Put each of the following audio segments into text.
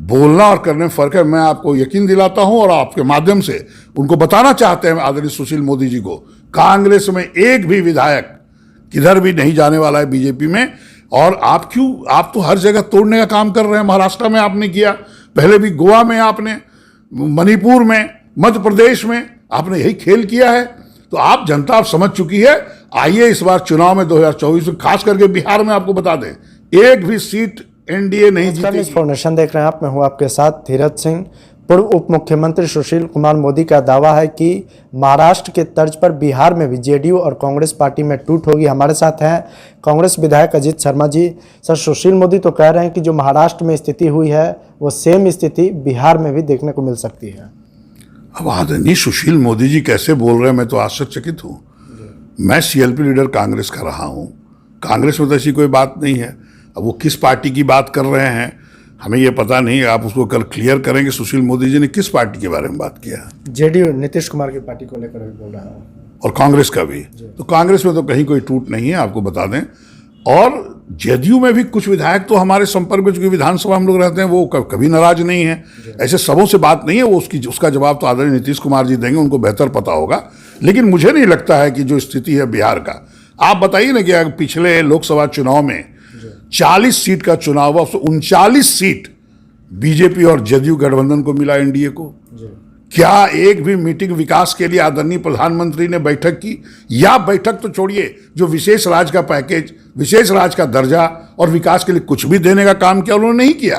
बोलना और करने में फर्क है। मैं आपको यकीन दिलाता हूं और आपके माध्यम से उनको बताना चाहते हैं आदरणीय सुशील मोदी जी को, कांग्रेस में एक भी विधायक किधर भी नहीं जाने वाला है बीजेपी में। और आप तो हर जगह तोड़ने का काम कर रहे हैं। महाराष्ट्र में आपने किया, पहले भी गोवा में आपने, मणिपुर में, मध्य प्रदेश में आपने यही खेल किया है। तो आप जनता आप समझ चुकी है। आइए इस बार चुनाव में 2024 में खास करके बिहार में आपको बता दें, एक भी सीट एनडीए नहीं जीतेगी। फाउंडेशन देख रहे हैं आप, मैं हूं आपके साथ धीरज सिंह। पूर्व उप मुख्यमंत्री सुशील कुमार मोदी का दावा है कि महाराष्ट्र के तर्ज पर बिहार में भी जेडीयू और कांग्रेस पार्टी में टूट होगी। हमारे साथ हैं कांग्रेस विधायक अजीत शर्मा जी। सर, सुशील मोदी तो कह रहे हैं कि जो महाराष्ट्र में स्थिति हुई है वो सेम स्थिति बिहार में भी देखने को मिल सकती है। अब आदरणीय सुशील मोदी जी कैसे बोल रहे हैं, मैं तो आश्चर्यचकित हूँ। मैं सीएलपी लीडर कांग्रेस का रहा हूँ, कांग्रेस में तो ऐसी कोई बात नहीं है। अब वो किस पार्टी की बात कर रहे हैं हमें ये पता नहीं। आप उसको कल क्लियर करेंगे सुशील मोदी जी ने किस पार्टी के बारे में बात किया। जेडीयू नीतीश कुमार की पार्टी को लेकर भी बोल रहा हूँ, और कांग्रेस का भी। तो कांग्रेस में तो कहीं कोई टूट नहीं है, आपको बता दें। और जदयू में भी कुछ विधायक तो हमारे संपर्क में, चूंकि विधानसभा हम लोग रहते हैं, वो कभी नाराज नहीं है। ऐसे सबों से बात नहीं है। वो उसका जवाब तो आदरणीय नीतीश कुमार जी देंगे, उनको बेहतर पता होगा। लेकिन मुझे नहीं लगता है कि जो स्थिति है बिहार का, आप बताइए ना कि पिछले लोकसभा चुनाव में 40 सीट का चुनाव हुआ, 39 सीट बीजेपी और जदयू गठबंधन को मिला, एनडीए को। क्या एक भी मीटिंग विकास के लिए आदरणीय प्रधानमंत्री ने बैठक की? या बैठक तो छोड़िए, जो विशेष राज्य का पैकेज, विशेष राज्य का दर्जा और विकास के लिए कुछ भी देने का काम किया उन्होंने नहीं किया।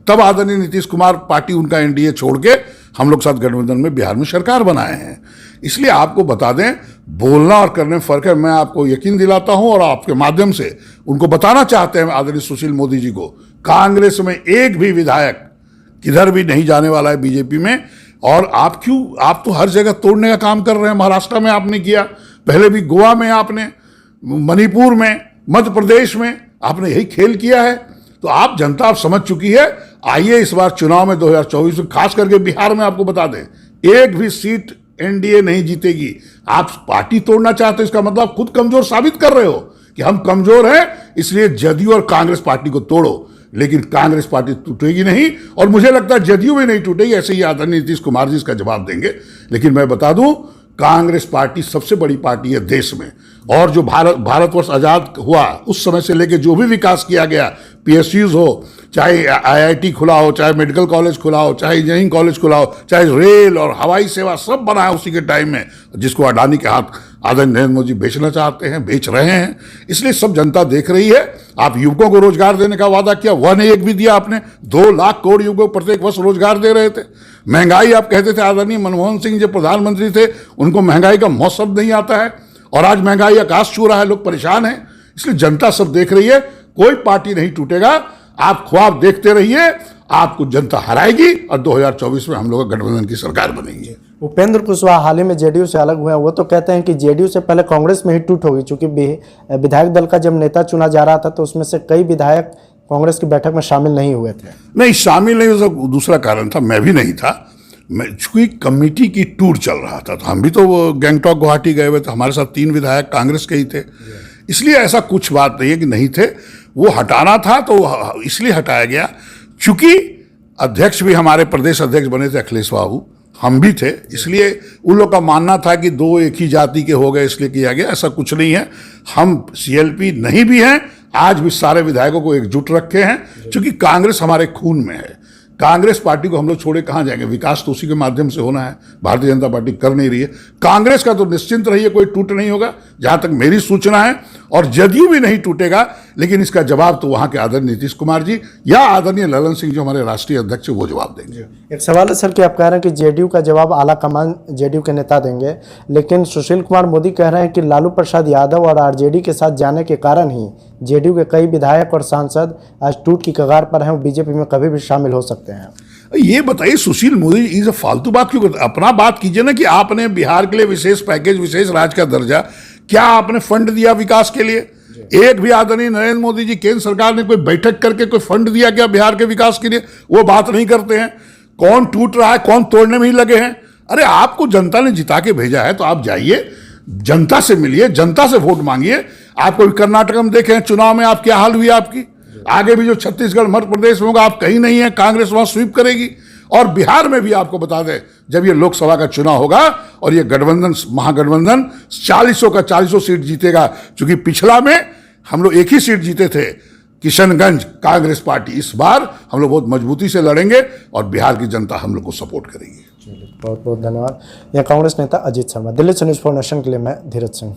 तब आदरणीय नीतीश कुमार पार्टी उनका एनडीए छोड़ के हम लोग साथ गठबंधन में बिहार में सरकार बनाए हैं। इसलिए आपको बता दें, बोलना और करने में फर्क है। मैं आपको यकीन दिलाता हूं और आपके माध्यम से उनको बताना चाहते हैं आदरणीय सुशील मोदी जी को, कांग्रेस में एक भी विधायक किधर भी नहीं जाने वाला है बीजेपी में। और आप तो हर जगह तोड़ने का काम कर रहे हैं। महाराष्ट्र में आपने किया, पहले भी गोवा में आपने, मणिपुर में, मध्य प्रदेश में आपने यही खेल किया है। तो आप जनता आप समझ चुकी है। आइए इस बार चुनाव में 2024 में खास करके बिहार में आपको बता दें, एक भी सीट एनडीए नहीं जीतेगी। आप पार्टी तोड़ना चाहते हैं, इसका मतलब आप खुद कमजोर साबित कर रहे हो कि हम कमजोर हैं, इसलिए जदयू और कांग्रेस पार्टी को तोड़ो। लेकिन कांग्रेस पार्टी टूटेगी नहीं, और मुझे लगता है जदयू में नहीं टूटेगी। ऐसे ही आदरणीय नीतीश कुमार जी इसका जवाब देंगे। लेकिन मैं बता दूं, कांग्रेस पार्टी सबसे बड़ी पार्टी है देश में। और जो भारतवर्ष आजाद हुआ उस समय से लेकर जो भी विकास किया गया, पीएसयूज हो, चाहे आईआईटी खुला हो, चाहे मेडिकल कॉलेज खुला हो, चाहे इंजीनियरिंग कॉलेज खुला हो, चाहे रेल और हवाई सेवा, सब बना है उसी के टाइम में, जिसको अडानी के हाथ आदरणीय नरेंद्र मोदी बेचना चाहते हैं, बेच रहे हैं। इसलिए सब जनता देख रही है। आप युवकों को रोजगार देने का वादा किया, वह नहीं एक भी दिया आपने। 2 लाख करोड़ युवकों को प्रत्येक वर्ष रोजगार दे रहे थे। महंगाई आप कहते थे, आदरणीय मनमोहन सिंह जो प्रधानमंत्री थे उनको महंगाई का मौसम नहीं आता है, और आज महंगाई आकाश छू रहा है, लोग परेशान हैं। इसलिए जनता सब देख रही है, कोई पार्टी नहीं टूटेगा। आप ख्वाब देखते रहिए, आपको जनता हराएगी और 2024 में हम लोग गठबंधन की सरकार बनेगी। उपेंद्र कुशवाहा हाल ही में जेडीयू से अलग हुए हैं। वो तो कहते हैं कि जेडीयू से पहले कांग्रेस में ही टूट होगी, चूंकि विधायक दल का जब नेता चुना जा रहा था तो उसमें से कई विधायक कांग्रेस की बैठक में शामिल नहीं हुए थे। नहीं, शामिल नहीं, उसका दूसरा कारण था, मैं भी नहीं था। चूंकि कमेटी की टूर चल रहा था, तो हम भी तो गैंगटॉक गुवाहाटी गए हुए थे। हमारे साथ 3 विधायक कांग्रेस के ही थे। इसलिए ऐसा कुछ बात नहीं है कि नहीं थे। वो हटाना था तो इसलिए हटाया गया, चूंकि अध्यक्ष भी हमारे प्रदेश अध्यक्ष बने थे अखिलेश बाबू, हम भी थे। इसलिए उन लोग का मानना था कि 2 एक ही जाति के हो गए, इसलिए किया गया। ऐसा कुछ नहीं है। हम सीएलपी नहीं भी हैं, आज भी सारे विधायकों को एकजुट रखे हैं, क्योंकि कांग्रेस हमारे खून में है। कांग्रेस पार्टी को हम लोग छोड़े कहां जाएंगे? विकास तो उसी के माध्यम से होना है। भारतीय जनता पार्टी कर नहीं रही है। कांग्रेस का तो निश्चिंत रहिए, कोई टूट नहीं होगा, जहां तक मेरी सूचना है। और जदयू भी नहीं टूटेगा। लेकिन इसका जवाब तो वहां के आदरणीय नीतीश कुमार जी या आदरणीय ललन सिंह जो हमारे राष्ट्रीय अध्यक्ष है वो जवाब देंगे। एक सवाल है सर कि आप कह रहे हैं कि जेडीयू का जवाब आला कमान जेडीयू के नेता देंगे, लेकिन सुशील कुमार मोदी कह रहे हैं कि लालू प्रसाद यादव और आरजेडी के साथ जाने के कारण ही जेडीयू के कई विधायक और सांसद आज टूट की कगार पर हैं, वो बीजेपी में कभी भी शामिल हो सकते हैं। ये बताइए सुशील मोदी ये फालतू बात क्यों करते? अपना बात कीजिए ना कि आपने बिहार के लिए विशेष पैकेज, विशेष राज्य का दर्जा, क्या आपने फंड दिया विकास के लिए? एक भी आदरणीय नरेंद्र मोदी जी केंद्र सरकार ने कोई बैठक करके कोई फंड दिया क्या बिहार के विकास के लिए? वो बात नहीं करते हैं। कौन टूट रहा है, कौन तोड़ने में ही लगे हैं। अरे आपको जनता ने जिता के भेजा है तो आप जाइए, जनता से मिलिए, जनता से वोट मांगिए। आप कोई कर्नाटक में देखें चुनाव में आप क्या हाल हुई आपकी, आगे भी जो छत्तीसगढ़ मध्य प्रदेश में होगा, आप कहीं नहीं है, कांग्रेस वहां स्वीप करेगी। और बिहार में भी आपको बता दें, जब ये लोकसभा का चुनाव होगा और ये गठबंधन, महागठबंधन 40 का 40 सीट जीतेगा, क्योंकि पिछला में हम लोग एक ही सीट जीते थे, किशनगंज, कांग्रेस पार्टी। इस बार हम लोग बहुत मजबूती से लड़ेंगे और बिहार की जनता हम लोग को सपोर्ट करेगी। बहुत बहुत धन्यवाद। यह कांग्रेस नेता अजीत शर्मा। दिल्ली से न्यूज़ फॉर नेशन के लिए मैं धीरज सिंह।